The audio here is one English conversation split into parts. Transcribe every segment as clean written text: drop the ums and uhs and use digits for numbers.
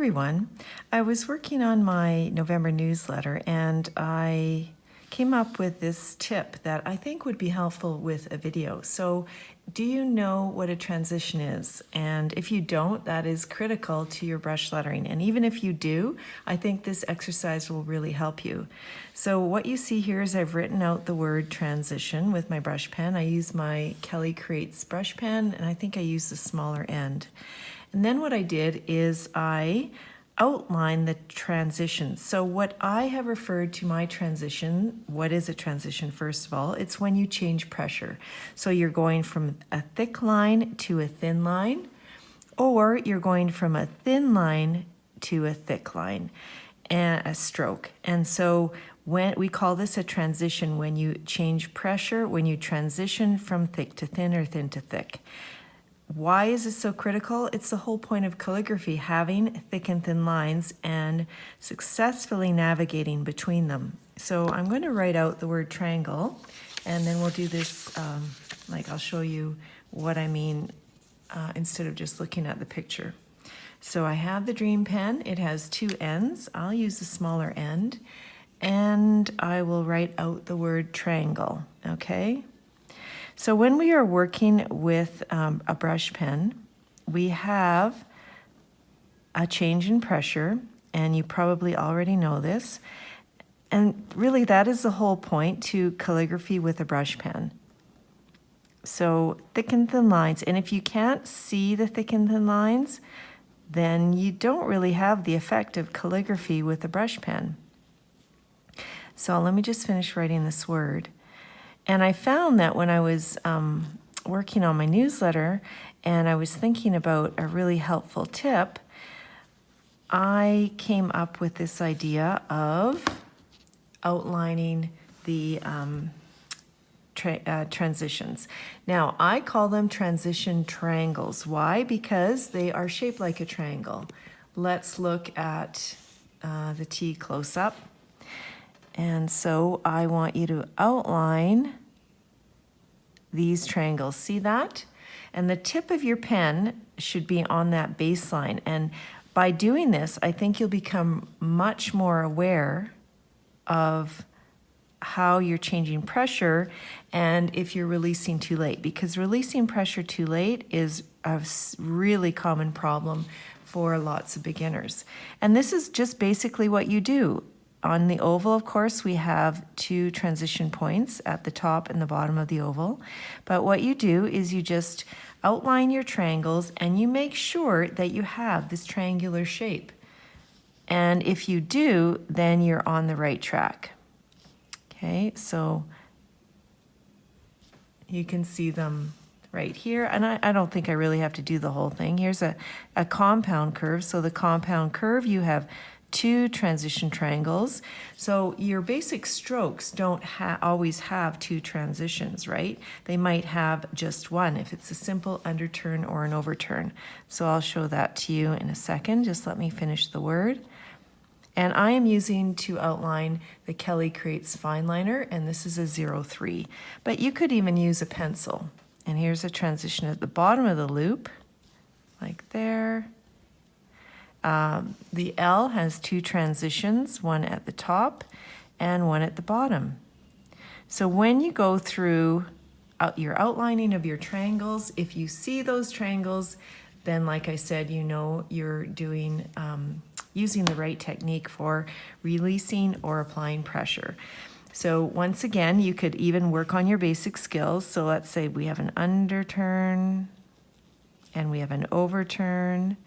everyone. I was working on my November newsletter and I came up with this tip that I think would be helpful with a video. So, do you know what a transition is? And if you don't, that is critical to your brush lettering. And even if you do, I think this exercise will really help you. So what you see here is I've written out the word transition with my brush pen. I use my KellyCreates brush pen, and I think I use the smaller end. And then what I did is I outline the transition. So what I have referred to my transition, what is a transition first of all? It's when you change pressure. So you're going from a thick line to a thin line, or you're going from a thin line to a thick line and a stroke. And so when we call this a transition, when you change pressure, when you transition from thick to thin or thin to thick. Why is this so critical? It's the whole point of calligraphy, having thick and thin lines and successfully navigating between them. So I'm going to write out the word triangle, and then we'll do this, I'll show you what I mean instead of just looking at the picture. So I have the Dream Pen. It has two ends. I'll use the smaller end, and I will write out the word triangle, okay? So when we are working with a brush pen, we have a change in pressure, and you probably already know this. And really that is the whole point to calligraphy with a brush pen. So thick and thin lines, and if you can't see the thick and thin lines, then you don't really have the effect of calligraphy with a brush pen. So let me just finish writing this word. And I found that when I was working on my newsletter and I was thinking about a really helpful tip, I came up with this idea of outlining the transitions. Now, I call them transition triangles. Why? Because they are shaped like a triangle. Let's look at the T close up. And so I want you to outline these triangles. See that? And the tip of your pen should be on that baseline. And by doing this, I think you'll become much more aware of how you're changing pressure and if you're releasing too late. Because releasing pressure too late is a really common problem for lots of beginners. And this is just basically what you do. On the oval, of course, we have two transition points at the top and the bottom of the oval. But what you do is you just outline your triangles and you make sure that you have this triangular shape. And if you do, then you're on the right track. Okay, so you can see them right here. And I don't think I really have to do the whole thing. Here's a compound curve. So the compound curve, you have two transition triangles. So your basic strokes don't always have two transitions, right? They might have just one if it's a simple underturn or an overturn. So I'll show that to you in a second. Just let me finish the word. And I am using to outline the KellyCreates fine liner, and this is a 03. But you could even use a pencil. And here's a transition at the bottom of the loop, like there. The L has two transitions, one at the top and one at the bottom. So when you go through your outlining of your triangles, if you see those triangles, then like I said, you know you're doing using the right technique for releasing or applying pressure. So once again, you could even work on your basic skills. So let's say we have an underturn and we have an overturn.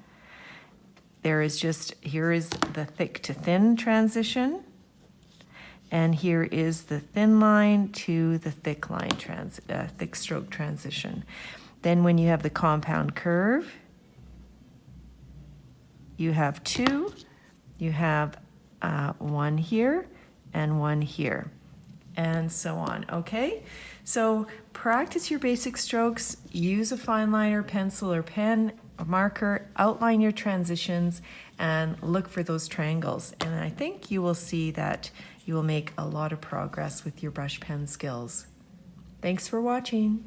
Here is the thick to thin transition, and here is the thin line to the thick line thick stroke transition. Then when you have the compound curve, you have two. You have one here and one here, and so on. Okay, so practice your basic strokes. Use a fine liner, pencil, or pen. A marker, outline your transitions, and look for those triangles. And I think you will see that you will make a lot of progress with your brush pen skills. Thanks for watching.